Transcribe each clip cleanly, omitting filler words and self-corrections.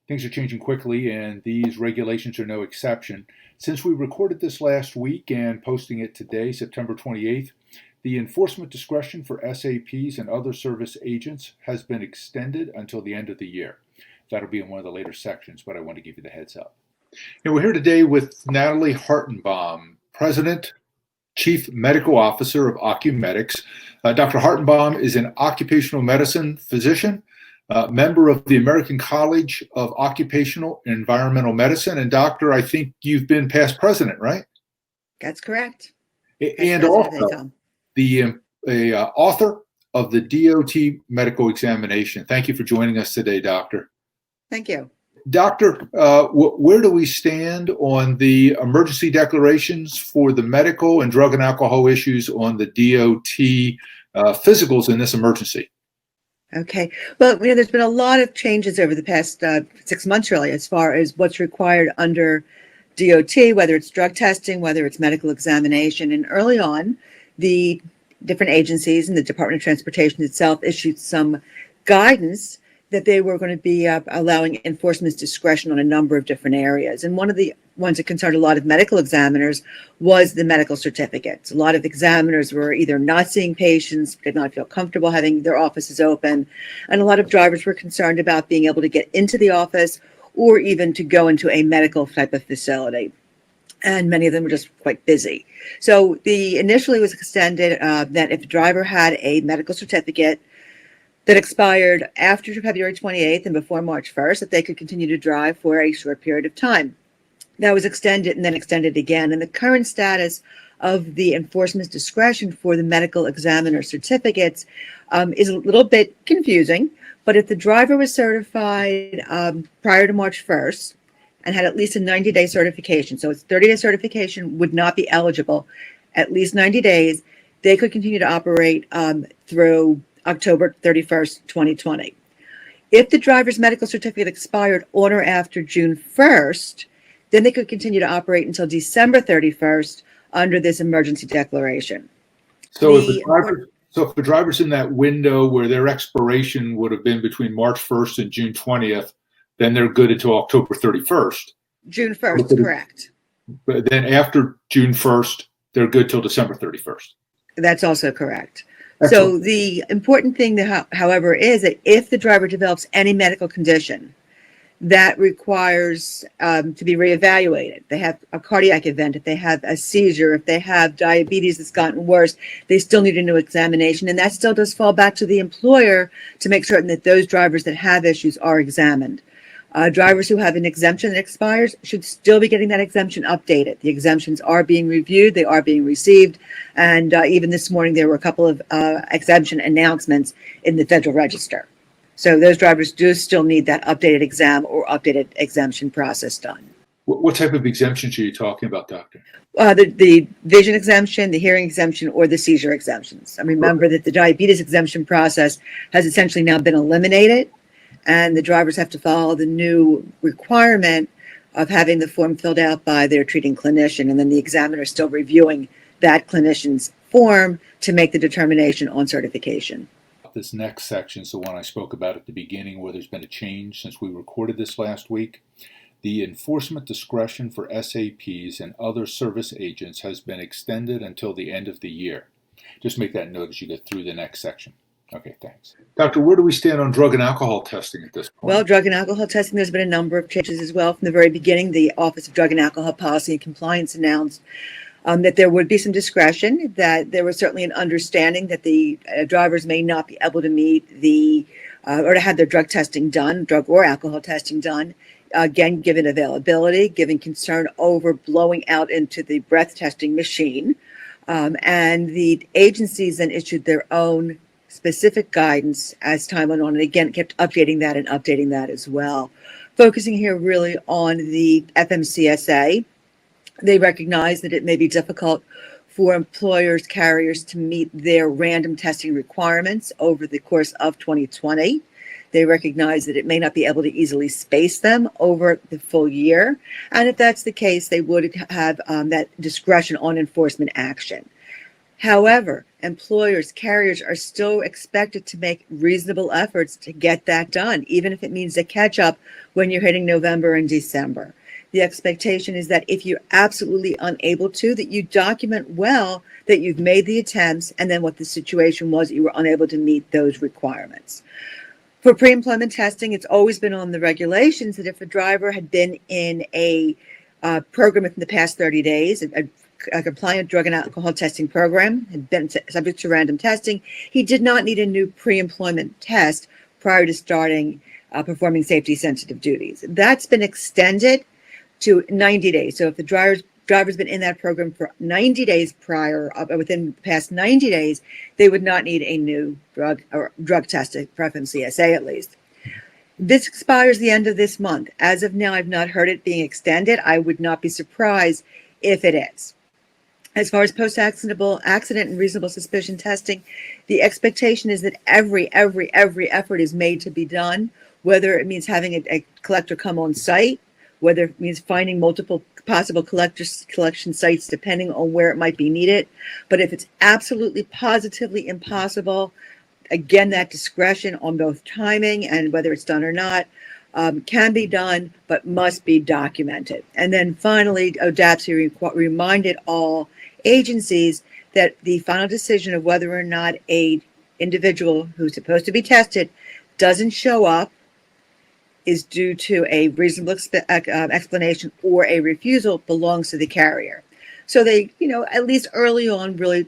Things are changing quickly, and these regulations are no exception. Since we recorded this last week and posting it today, September 28th, the enforcement discretion for SAPs and other service agents has been extended until the end of the year. That'll be in one of the later sections, but I want to give you the heads up. And we're here today with Natalie Hartenbaum, President, Chief Medical Officer of Occumedics. Dr. Hartenbaum is an occupational medicine physician, member of the American College of Occupational and Environmental Medicine. And doctor, I think you've been past president, right? That's correct. And also the author of the DOT medical examination. Thank you for joining us today, doctor. Thank you. Doctor, where do we stand on the emergency declarations for the medical and drug and alcohol issues on the DOT physicals in this emergency? Okay. Well, there's been a lot of changes over the past 6 months, really, as far as what's required under DOT, whether it's drug testing, whether it's medical examination. And early on, the different agencies and the Department of Transportation itself issued some guidance that they were going to be allowing enforcement discretion on a number of different areas. And one of the ones that concerned a lot of medical examiners was the medical certificates. A lot of examiners were either not seeing patients, did not feel comfortable having their offices open, and a lot of drivers were concerned about being able to get into the office or even to go into a medical type of facility. And many of them were just quite busy. So the initially was extended that if the driver had a medical certificate that expired after February 28th and before March 1st, that they could continue to drive for a short period of time. That was extended and then extended again. And the current status of the enforcement discretion for the medical examiner certificates is a little bit confusing. But if the driver was certified prior to March 1st and had at least a 90-day certification, so its 30-day certification would not be eligible, at least 90 days, they could continue to operate through October 31st, 2020. If the driver's medical certificate expired on or after June 1st, then they could continue to operate until December 31st under this emergency declaration. So if the driver's in that window where their expiration would have been between March 1st and June 20th, then they're good until October 31st. June 1st, correct. But then after June 1st, they're good till December 31st. That's also correct. Excellent. So the important thing, however, is that if the driver develops any medical condition that requires to be reevaluated, they have a cardiac event, if they have a seizure, if they have diabetes that's gotten worse, they still need a new examination. And that still does fall back to the employer to make certain that those drivers that have issues are examined. Drivers who have an exemption that expires should still be getting that exemption updated. The exemptions are being reviewed, they are being received, and even this morning there were a couple of exemption announcements in the Federal Register. So those drivers do still need that updated exam or updated exemption process done. What type of exemptions are you talking about, doctor? The vision exemption, the hearing exemption, or the seizure exemptions. And remember that the diabetes exemption process has essentially now been eliminated, and the drivers have to follow the new requirement of having the form filled out by their treating clinician, and then the examiner is still reviewing that clinician's form to make the determination on certification. This next section is the one I spoke about at the beginning, where there's been a change since we recorded this last week. The enforcement discretion for SAPs and other service agents has been extended until the end of the year. Just make that note as you get through the next section. Okay, thanks. Doctor, where do we stand on drug and alcohol testing at this point? Well, drug and alcohol testing, there's been a number of changes as well. From the very beginning, the Office of Drug and Alcohol Policy and Compliance announced that there would be some discretion, that there was certainly an understanding that the drivers may not be able to meet or to have their drug testing done, drug or alcohol testing done, again, given availability, given concern over blowing out into the breath testing machine. And the agencies then issued their own specific guidance as time went on, and again kept updating that as well. Focusing here really on the FMCSA, they recognize that it may be difficult for employers, carriers to meet their random testing requirements over the course of 2020. They recognize that it may not be able to easily space them over the full year. And if that's the case, they would have that discretion on enforcement action. However, employers, carriers are still expected to make reasonable efforts to get that done, even if it means a catch up when you're hitting November and December. The expectation is that if you're absolutely unable to, that you document well that you've made the attempts and then what the situation was, you were unable to meet those requirements. For pre-employment testing, it's always been on the regulations that if a driver had been in a program within the past 30 days, a compliant drug and alcohol testing program, had been subject to random testing, he did not need a new pre-employment test prior to starting performing safety-sensitive duties. That's been extended to 90 days. So if the driver's been in that program for 90 days prior, within the past 90 days, they would not need a new drug test, from CSA at least. This expires the end of this month. As of now, I've not heard it being extended. I would not be surprised if it is. As far as post-accident and reasonable suspicion testing, the expectation is that every effort is made to be done, whether it means having a collector come on site, whether it means finding multiple possible collection sites depending on where it might be needed. But if it's absolutely positively impossible, again, that discretion on both timing and whether it's done or not can be done, but must be documented. And then finally, ODAPSI reminded all agencies that the final decision of whether or not a individual who's supposed to be tested doesn't show up is due to a reasonable explanation or a refusal belongs to the carrier. So they, at least early on, really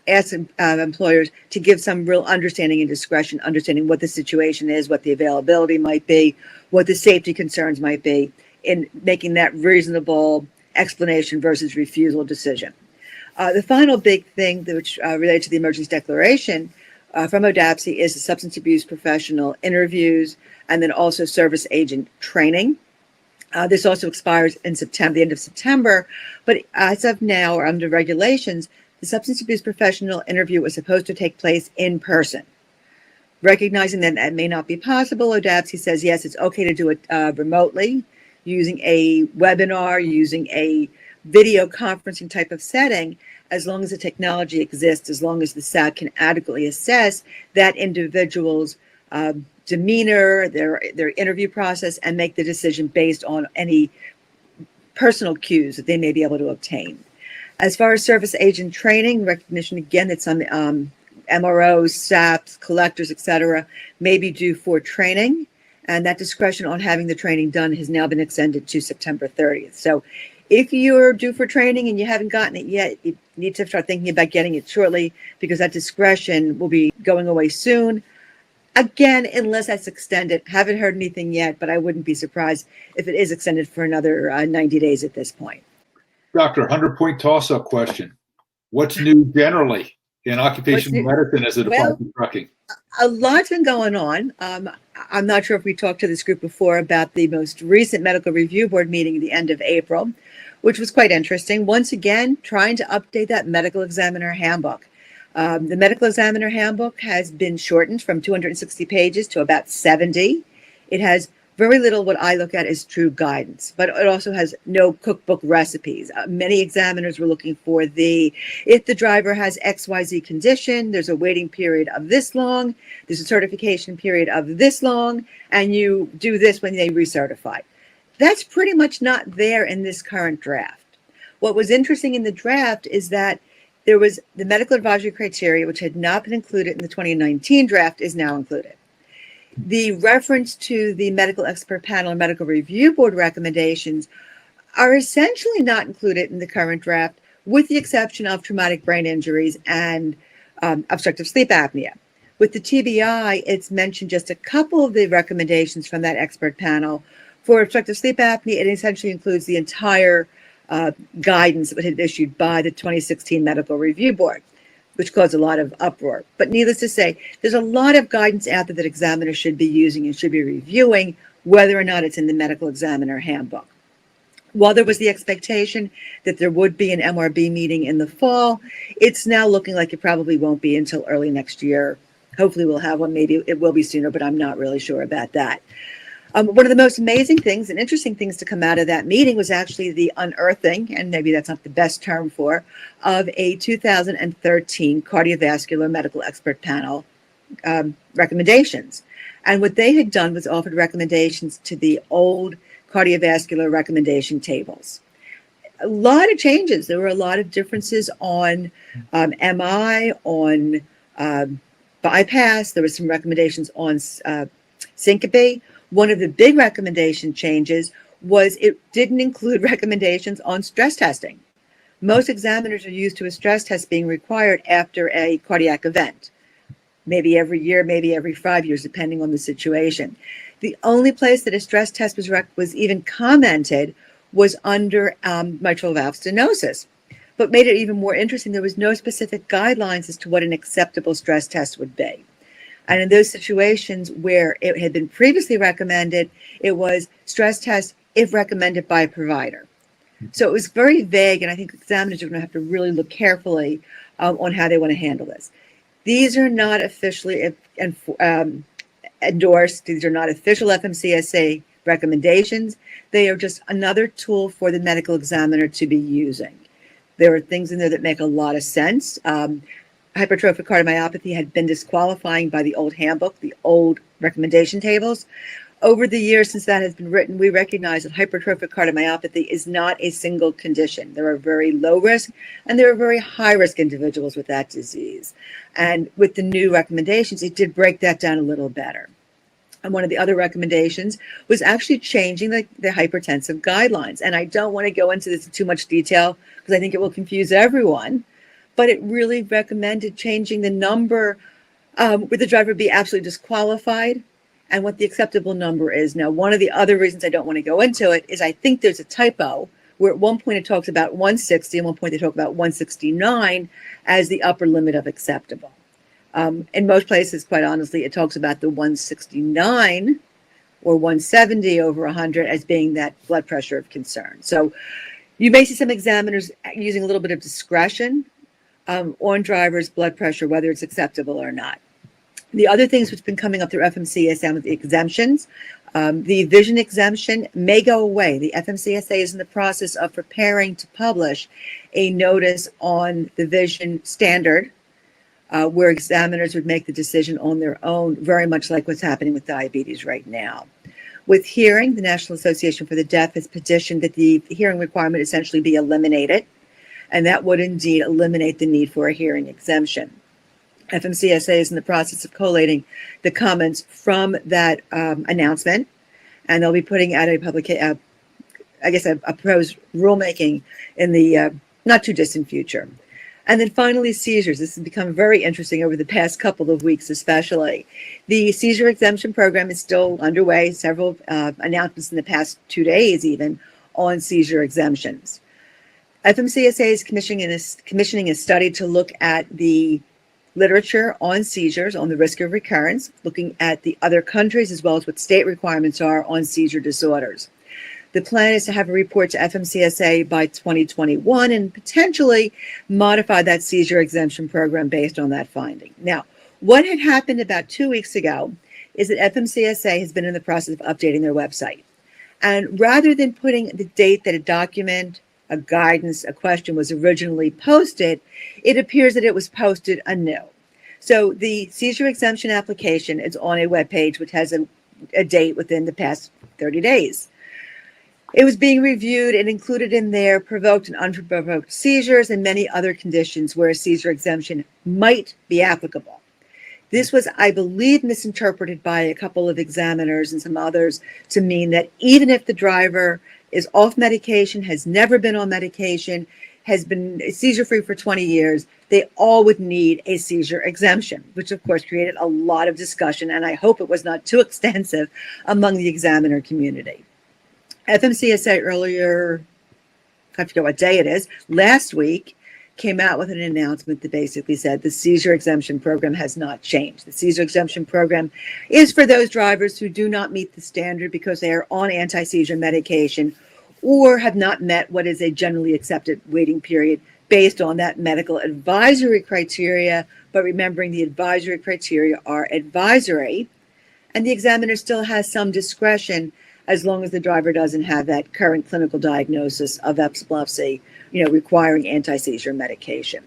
ask employers to give some real understanding and discretion, understanding what the situation is, what the availability might be, what the safety concerns might be, in making that reasonable explanation versus refusal decision. The final big thing which related to the emergency declaration from ODAPSI is the substance abuse professional interviews and then also service agent training. This also expires in September, the end of September, but as of now, or under regulations, the substance abuse professional interview was supposed to take place in person. Recognizing that that may not be possible, ODAPSI says, yes, it's okay to do it remotely, using a webinar, using a video conferencing type of setting, as long as the technology exists, as long as the SAC can adequately assess that individual's demeanor, their interview process, and make the decision based on any personal cues that they may be able to obtain. As far as service agent training, recognition again that some MROs, SAPs, collectors, etc., may be due for training, and that discretion on having the training done has now been extended to September 30th. So if you're due for training and you haven't gotten it yet, you need to start thinking about getting it shortly, because that discretion will be going away soon. Again, unless that's extended. Haven't heard anything yet, but I wouldn't be surprised if it is extended for another 90 days at this point. Doctor, 100-point toss-up question. What's new generally in occupational medicine as it applies to trucking? A lot's been going on. I'm not sure if we talked to this group before about the most recent medical review board meeting at the end of April, which was quite interesting. Once again, trying to update that medical examiner handbook. The medical examiner handbook has been shortened from 260 pages to about 70. It has very little what I look at as true guidance, but it also has no cookbook recipes. Many examiners were looking for if the driver has XYZ condition, there's a waiting period of this long, there's a certification period of this long, and you do this when they recertify. That's pretty much not there in this current draft. What was interesting in the draft is that there was the medical advisory criteria, which had not been included in the 2019 draft, is now included. The reference to the medical expert panel and medical review board recommendations are essentially not included in the current draft, with the exception of traumatic brain injuries and obstructive sleep apnea. With the TBI, it's mentioned just a couple of the recommendations from that expert panel. For obstructive sleep apnea, it essentially includes the entire guidance that had been issued by the 2016 Medical Review Board, which caused a lot of uproar. But needless to say, there's a lot of guidance out there that examiners should be using and should be reviewing, whether or not it's in the medical examiner handbook. While there was the expectation that there would be an MRB meeting in the fall, it's now looking like it probably won't be until early next year. Hopefully we'll have one. Maybe it will be sooner, but I'm not really sure about that. One of the most amazing things and interesting things to come out of that meeting was actually the unearthing, and maybe that's not the best term for, of a 2013 cardiovascular medical expert panel recommendations. And what they had done was offered recommendations to the old cardiovascular recommendation tables. A lot of changes. There were a lot of differences on MI, on bypass. There were some recommendations on syncope. One of the big recommendation changes was it didn't include recommendations on stress testing. Most examiners are used to a stress test being required after a cardiac event, maybe every year, maybe every 5 years, depending on the situation. The only place that a stress test was even commented was under mitral valve stenosis. But made it even more interesting, there was no specific guidelines as to what an acceptable stress test would be. And in those situations where it had been previously recommended, it was stress test if recommended by a provider. So it was very vague, and I think examiners are going to have to really look carefully on how they want to handle this. These are not officially endorsed. These are not official FMCSA recommendations. They are just another tool for the medical examiner to be using. There are things in there that make a lot of sense. Hypertrophic cardiomyopathy had been disqualifying by the old handbook, the old recommendation tables. Over the years since that has been written, we recognize that hypertrophic cardiomyopathy is not a single condition. There are very low risk and there are very high risk individuals with that disease. And with the new recommendations, it did break that down a little better. And one of the other recommendations was actually changing the hypertensive guidelines. And I don't want to go into this in too much detail because I think it will confuse everyone. But it really recommended changing the number where the driver be absolutely disqualified and what the acceptable number is. Now, one of the other reasons I don't want to go into it is I think there's a typo where at one point it talks about 160 and one point they talk about 169 as the upper limit of acceptable. In most places, quite honestly, it talks about the 169 or 170 over 100 as being that blood pressure of concern. So you may see some examiners using a little bit of discretion on drivers' blood pressure, whether it's acceptable or not. The other things which have been coming up through FMCSA with the exemptions, the vision exemption may go away. The FMCSA is in the process of preparing to publish a notice on the vision standard where examiners would make the decision on their own, very much like what's happening with diabetes right now. With hearing, the National Association for the Deaf has petitioned that the hearing requirement essentially be eliminated, and that would indeed eliminate the need for a hearing exemption. FMCSA is in the process of collating the comments from that announcement, and they'll be putting out a proposed rulemaking in the not too distant future. And then finally, seizures. This has become very interesting over the past couple of weeks, especially. The seizure exemption program is still underway. Several announcements in the past 2 days, even, on seizure exemptions. FMCSA is commissioning a study to look at the literature on seizures, on the risk of recurrence, looking at the other countries as well as what state requirements are on seizure disorders. The plan is to have a report to FMCSA by 2021 and potentially modify that seizure exemption program based on that finding. Now, what had happened about 2 weeks ago is that FMCSA has been in the process of updating their website. And rather than putting the date that a document, a guidance, a question was originally posted, it appears that it was posted anew. So the seizure exemption application is on a web page which has a date within the past 30 days. It was being reviewed and included in there provoked and unprovoked seizures and many other conditions where a seizure exemption might be applicable. This was, I believe, misinterpreted by a couple of examiners and some others to mean that even if the driver is off medication, has never been on medication, has been seizure-free for 20 years, they all would need a seizure exemption, which of course created a lot of discussion, and I hope it was not too extensive among the examiner community. FMCSA earlier, I forget what day it is, last week, came out with an announcement that basically said the seizure exemption program has not changed. The seizure exemption program is for those drivers who do not meet the standard because they are on anti-seizure medication or have not met what is a generally accepted waiting period based on that medical advisory criteria. But remembering the advisory criteria are advisory, And the examiner still has some discretion as long as the driver doesn't have that current clinical diagnosis of epilepsy, requiring anti-seizure medication.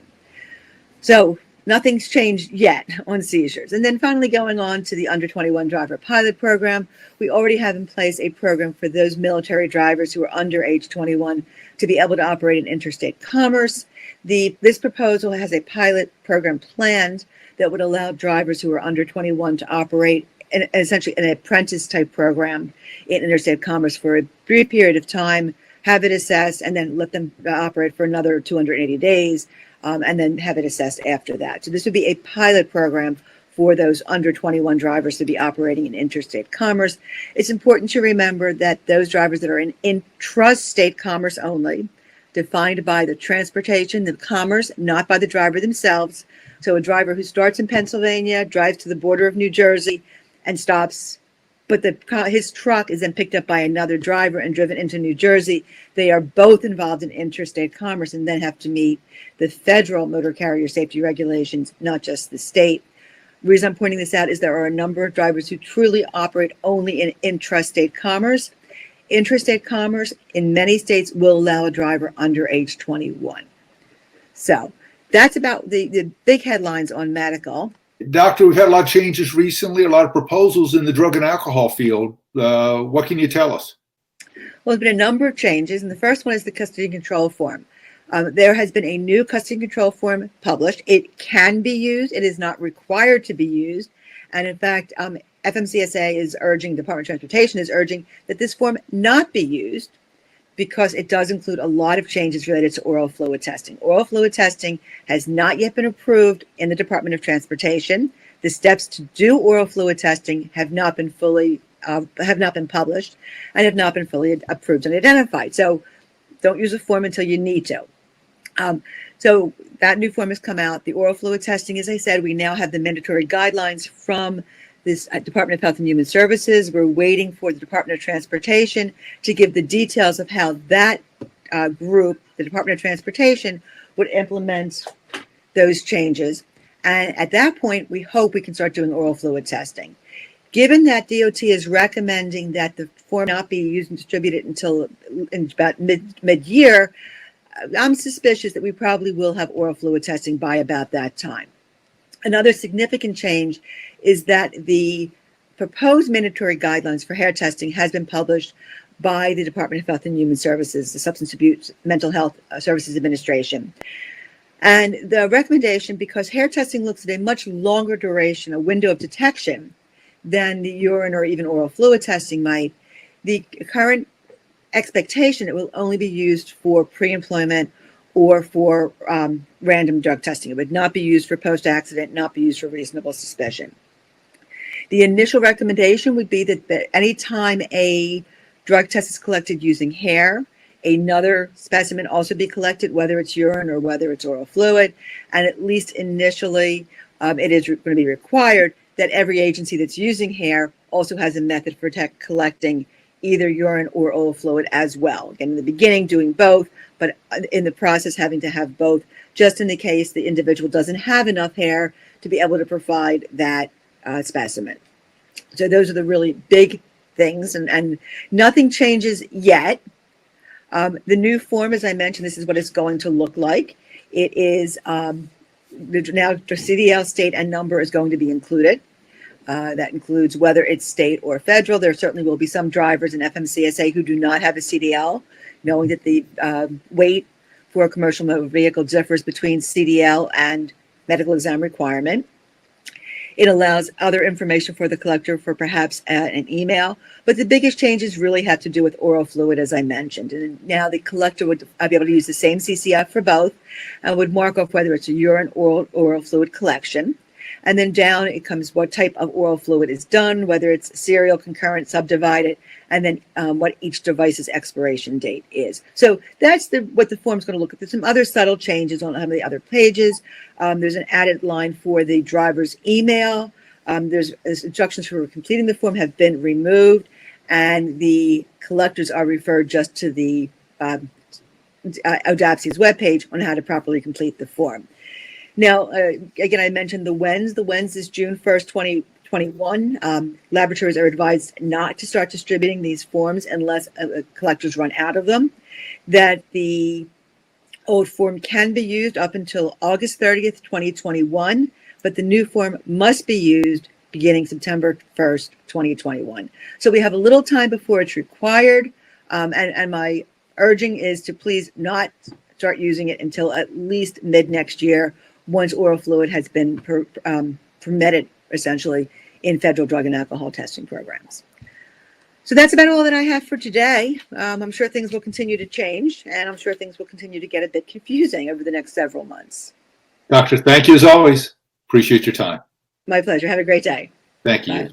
So nothing's changed yet on seizures. And then finally going on to the under 21 driver pilot program, we already have in place a program for those military drivers who are under age 21 to be able to operate in interstate commerce. This proposal has a pilot program planned that would allow drivers who are under 21 to operate essentially an apprentice type program in interstate commerce for a brief period of time, have it assessed, and then let them operate for another 280 days, and then have it assessed after that. So this would be a pilot program for those under 21 drivers to be operating in interstate commerce. It's important to remember that those drivers that are in intrastate commerce only, defined by the transportation, the commerce, not by the driver themselves. So a driver who starts in Pennsylvania, drives to the border of New Jersey, and stops, but his truck is then picked up by another driver and driven into New Jersey. They are both involved in interstate commerce and then have to meet the federal motor carrier safety regulations, not just the state. The reason I'm pointing this out is there are a number of drivers who truly operate only in intrastate commerce. Interstate commerce in many states will allow a driver under age 21. So that's about the big headlines on medical. Doctor, we've had a lot of changes recently, a lot of proposals in the drug and alcohol field. What can you tell us? Well, there's been a number of changes, and the first one is the custody and control form. There has been a new custody and control form published. It can be used. It is not required to be used. And in fact, FMCSA is urging, Department of Transportation is urging that this form not be used because it does include a lot of changes related to oral fluid testing. Oral fluid testing has not yet been approved in the Department of Transportation. The steps to do oral fluid testing have not been published and have not been fully approved and identified. So don't use a form until you need to. So that new form has come out. The oral fluid testing, as I said, we now have the mandatory guidelines from this Department of Health and Human Services. We're waiting for the Department of Transportation to give the details of how that group, the Department of Transportation, would implement those changes. And at that point, we hope we can start doing oral fluid testing. Given that DOT is recommending that the form not be used and distributed until in about mid-year, I'm suspicious that we probably will have oral fluid testing by about that time. Another significant change is that the proposed mandatory guidelines for hair testing has been published by the Department of Health and Human Services, the Substance Abuse Mental Health Services Administration. And the recommendation, because hair testing looks at a much longer duration, a window of detection, than the urine or even oral fluid testing might, the current expectation it will only be used for pre-employment or for random drug testing. It would not be used for post-accident, not be used for reasonable suspicion. The initial recommendation would be that anytime a drug test is collected using hair, another specimen also be collected, whether it's urine or whether it's oral fluid. And at least initially, it is going to be required that every agency that's using hair also has a method for collecting either urine or oral fluid as well. Again, in the beginning, doing both, but in the process, having to have both, just in the case the individual doesn't have enough hair to be able to provide that specimen. So those are the really big things, and nothing changes yet. The new form, as I mentioned, this is what it's going to look like. It is now the CDL state and number is going to be included. That includes whether it's state or federal. There certainly will be some drivers in FMCSA who do not have a CDL, knowing that the weight for a commercial motor vehicle differs between CDL and medical exam requirement. It allows other information for the collector for perhaps an email. But the biggest changes really have to do with oral fluid, as I mentioned. And now the collector would be able to use the same CCF for both and would mark off whether it's a urine or oral fluid collection. And then down it comes what type of oral fluid is done, whether it's serial, concurrent, subdivided, and then what each device's expiration date is. So that's what the form's going to look at. There's some other subtle changes on some of the other pages. There's an added line for the driver's email. There's instructions for completing the form have been removed, and the collectors are referred just to the ODAPSI's webpage on how to properly complete the form. Now, again, I mentioned the WENS. The WENS is June 1st, 2021. Laboratories are advised not to start distributing these forms unless collectors run out of them. That the old form can be used up until August 30th, 2021, but the new form must be used beginning September 1st, 2021. So we have a little time before it's required, and my urging is to please not start using it until at least mid next year, once oral fluid has been permitted, essentially, in federal drug and alcohol testing programs. So that's about all that I have for today. I'm sure things will continue to change, and I'm sure things will continue to get a bit confusing over the next several months. Doctor, thank you as always. Appreciate your time. My pleasure. Have a great day. Thank you. Bye.